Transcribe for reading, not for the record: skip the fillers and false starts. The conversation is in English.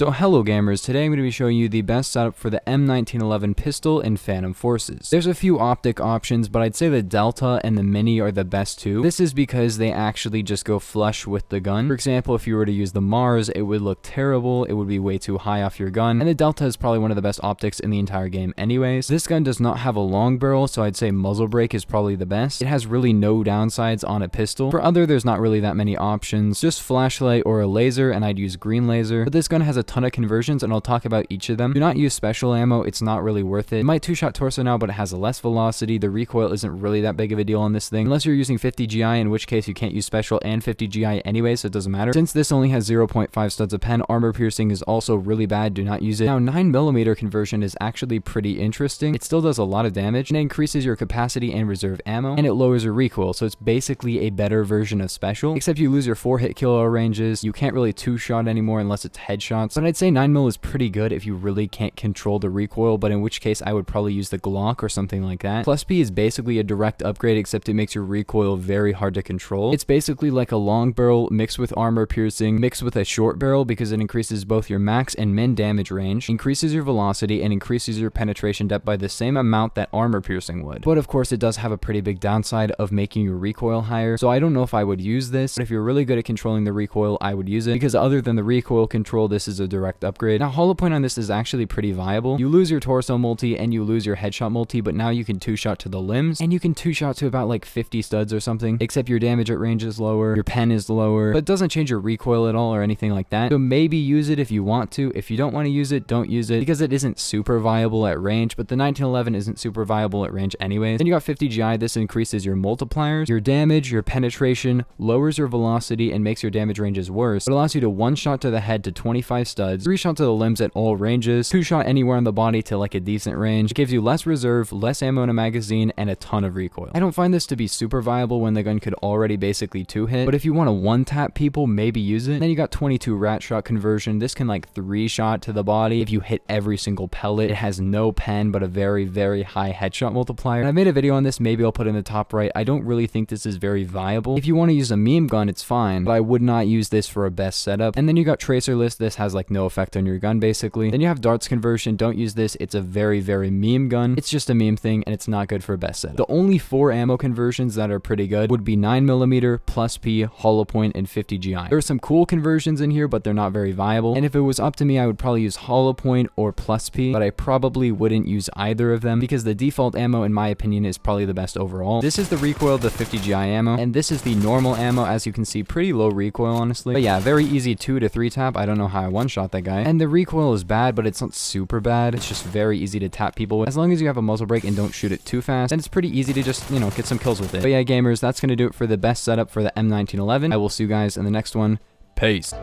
So hello gamers, today I'm going to be showing you the best setup for the M1911 pistol in Phantom Forces. There's a few optic options, but I'd say the Delta and the Mini are the best two. This is because they actually just go flush with the gun. For example, if you were to use the Mars, it would look terrible, it would be way too high off your gun, and the Delta is probably one of the best optics in the entire game anyways. This gun does not have a long barrel, so I'd say muzzle brake is probably the best. It has really no downsides on a pistol. For other, there's not really that many options, just flashlight or a laser, and I'd use green laser. But this gun has a ton of conversions, and I'll talk about each of them. Do not use special ammo, it's not really worth it. It might two-shot torso now, but it has a less velocity. The recoil isn't really that big of a deal on this thing, unless you're using 50 GI, in which case you can't use special and 50 GI anyway, so it doesn't matter. Since this only has 0.5 studs of pen, armor piercing is also really bad, do not use it. Now 9mm conversion is actually pretty interesting. It still does a lot of damage, and it increases your capacity and reserve ammo, and it lowers your recoil, so it's basically a better version of special, except you lose your 4-hit kill ranges. You can't really two-shot anymore unless it's headshots, but I'd say 9mm is pretty good if you really can't control the recoil, but in which case I would probably use the Glock or something like that. Plus P is basically a direct upgrade, except it makes your recoil very hard to control. It's basically like a long barrel mixed with armor piercing, mixed with a short barrel, because it increases both your max and min damage range, increases your velocity, and increases your penetration depth by the same amount that armor piercing would. But of course it does have a pretty big downside of making your recoil higher, so I don't know if I would use this, but if you're really good at controlling the recoil, I would use it, because other than the recoil control, this is a direct upgrade. Now hollow point on this is actually pretty viable. You lose your torso multi and you lose your headshot multi, but now you can two-shot to the limbs, and you can two-shot to about like 50 studs or something, except your damage at range is lower, your pen is lower, but it doesn't change your recoil at all or anything like that. So maybe use it if you want to. If you don't want to use it, don't use it, because it isn't super viable at range, but the 1911 isn't super viable at range anyways. Then you got 50 GI. This increases your multipliers, your damage, your penetration, lowers your velocity, and makes your damage ranges worse. It allows you to one-shot to the head to 25 studs, three-shot to the limbs at all ranges, two-shot anywhere on the body to like a decent range. It gives you less reserve, less ammo in a magazine, and a ton of recoil. I don't find this to be super viable when the gun could already basically two-hit, but if you want to one-tap people, maybe use it. Then you got 22 rat shot conversion. This can like three-shot to the body if you hit every single pellet. It has no pen, but a very, very high headshot multiplier. And I made a video on this, maybe I'll put it in the top right. I don't really think this is very viable. If you want to use a meme gun, it's fine, but I would not use this for a best setup. And then you got tracerless. This has like no effect on your gun basically. Then you have darts conversion. Don't use this. It's a very, very meme gun. It's just a meme thing, and it's not good for a best setup. The only 4 ammo conversions that are pretty good would be 9mm, plus P, hollow point, and 50 GI. There are some cool conversions in here, but they're not very viable. And if it was up to me, I would probably use hollow point or plus P, but I probably wouldn't use either of them, because the default ammo, in my opinion, is probably the best overall. This is the recoil of the 50 GI ammo, and this is the normal ammo. As you can see, pretty low recoil, honestly. But yeah, very easy 2 to 3 tap. I don't know how I one-shot that guy. And the recoil is bad, but it's not super bad. It's just very easy to tap people with. As long as you have a muzzle brake and don't shoot it too fast, then it's pretty easy to just, you know, get some kills with it. But yeah, gamers, that's gonna do it for the best setup for the M1911. I will see you guys in the next one. Peace.